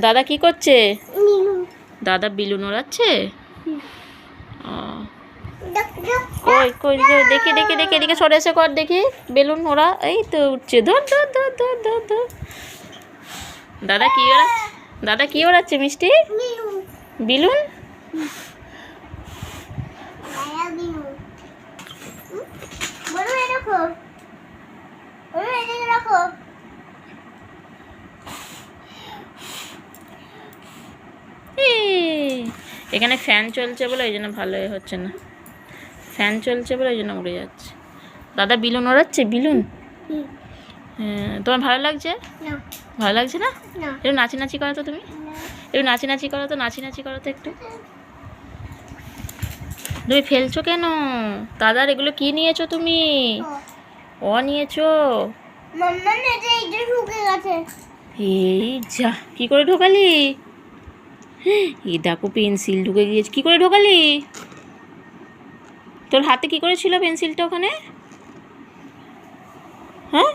দাদা কি করছে? দাদা বেলুন ওড়াচ্ছে। কই কই দেখি দেখি দেখি এদিকে সরে এসে কর দেখি বেলুন ওরা। এই তো উঠছে, ধর ধর ধর ধর ধর ধর। দাদা কি ওড়াচ্ছে? দাদা কি ওড়াচ্ছে মিষ্টি? বেলুন। এখানে ফ্যান চলছে বলে ওই জন্য ভালো হচ্ছে না, ফ্যান চলছে বলে ওই জন্য উড়ে যাচ্ছে। দাদা বেলুন ওড়াচ্ছে, বেলুন। হ্যাঁ, তোমার ভালো লাগছে? ভালো লাগছে না? একটু নাচি নাচি করো তো, তুমি একটু নাচি নাচি করো তো, নাচি নাচি করো তো একটু। তুমি ফেলছো কেন? দাদার এগুলো কি নিয়েছো তুমি? ও নিয়েছো? এই যা, কি করে ঢোকালি? এই দেখো পেন্সিল ঢুকে গিয়েছে, কি করে ঢোকালি? তোর হাতে কি করে ছিল পেন্সিলটা ওখানে? হ্যাঁ